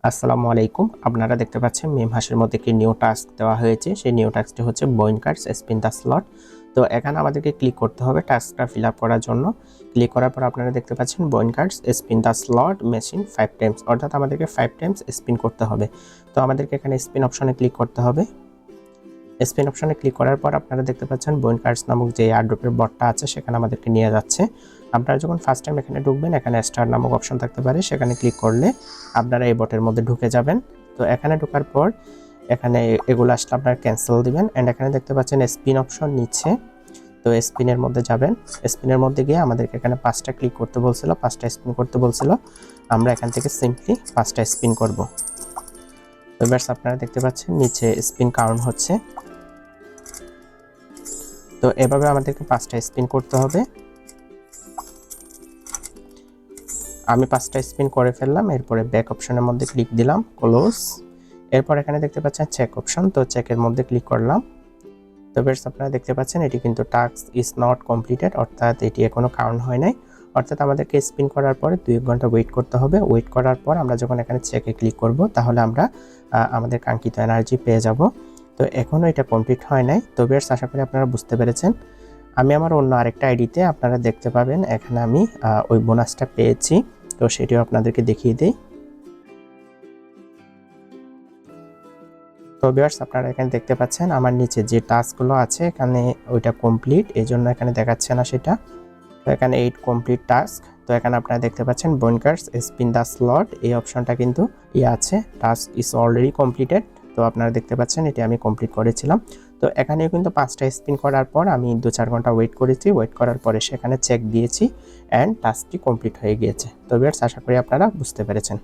আসসালামু আলাইকুম। আপনারা দেখতে পাচ্ছেন মিম হাসের মধ্যে একটি নিউ টাস্ক দেওয়া হয়েছে। সেই নিউ টাস্কটি হচ্ছে বইন কার্ডস স্পিন দ্য স্লট। তো এখানে আমাদেরকে ক্লিক করতে হবে টাস্কটা ফিল আপ করার জন্য। ক্লিক করার পর আপনারা দেখতে পাচ্ছেন বইন cards spin the slot machine 5 Times, অর্থাৎ আমাদেরকে 5 টাইমস স্পিন করতে হবে। তো আমাদেরকে এখানে স্পিন অপশনে ক্লিক করতে হবে। স্পিন অপশনে ক্লিক করার পর আপনারা দেখতে পাচ্ছেন বইন কার্ডস নামক যে এয়ারড্রপের বটটা আছে সেখানে আমাদেরকে নিয়ে যাচ্ছে। আপনারা যখন ফার্স্ট টাইম এখানে ঢুকবেন, এখানে স্টার নামক অপশন থাকতে পারে, সেখানে ক্লিক করলে আপনারা এই বটের মধ্যে ঢুকে যাবেন। তো এখানে ঢোকার পর এখানে এগুলো আসলে আপনারা ক্যান্সেল দিবেন। অ্যান্ড এখানে দেখতে পাচ্ছেন স্পিন অপশন নিচ্ছে। তো স্পিনের মধ্যে যাবেন। স্পিনের মধ্যে গিয়ে আমাদেরকে এখানে 5টা ক্লিক করতে বলছিল, 5টা স্পিন করতে বলছিল। আমরা এখান থেকে সিম্পলি 5টা স্পিন করব। তো এবার আপনারা দেখতে পাচ্ছেন নিচে স্পিন কাউন্ট হচ্ছে। তো এভাবে আমাদেরকে 5টা স্পিন করতে হবে। আমি 5টা স্পিন করে ফেললাম। এরপরে ব্যাক অপশনের মধ্যে ক্লিক দিলাম, ক্লোজ। এরপর এখানে দেখতে পাচ্ছেন চেক অপশন, তো চেকের মধ্যে ক্লিক করলাম। তো বেশ আপনারা দেখতে পাচ্ছেন এটি কিন্তু টাস্ক ইজ নট কমপ্লিটেড, অর্থাৎ এটি এখনো কাউন্ট হয় নাই। অর্থাৎ আমাদেরকে স্পিন করার পরে 2 ঘন্টা ওয়েট করতে হবে। ওয়েট করার পর আমরা যখন এখানে চেকে ক্লিক করব তাহলে আমরা আমাদের কাঙ্ক্ষিত এনার্জি পেয়ে যাব। তো এখনও এটা কমপ্লিট হয় নাই। তো বেশ আশা করি আপনারা বুঝতে পেরেছেন। আমি আমার অন্য আরেকটা আইডিতে আপনারা দেখতে পাবেন এখানে আমি ওই বোনাসটা পেয়েছি। তো সেটিও আপনাদেরকে দেখিয়ে দিই। তো ভিউয়ার্স আপনারা এখানে দেখতে পাচ্ছেন আমার নিচে যে টাস্কগুলো আছে এখানে ওইটা কমপ্লিট, এই জন্য এখানে দেখাচ্ছে না সেটা। তো এখানে 8 কমপ্লিট টাস্ক। তো এখানে আপনারা দেখতে পাচ্ছেন বনকার্স স্পিন দ্য স্লট, এই অপশনটা কিন্তু আছে, টাস্ক ইজ অলরেডি কমপ্লিটেড। তো আপনারা দেখতে পাচ্ছেন এটি আমি কমপ্লিট করেছিলাম। তো এখানেও কিন্তু 5টা স্পিন করার পর আমি 2-4 ঘন্টা ওয়েট করেছি। ওয়েট করার পরে সেখানে চেক দিয়েছি অ্যান্ড টাস্কটি কমপ্লিট হয়ে গিয়েছে। তো ভিউয়ার্স আশা করি আপনারা বুঝতে পেরেছেন।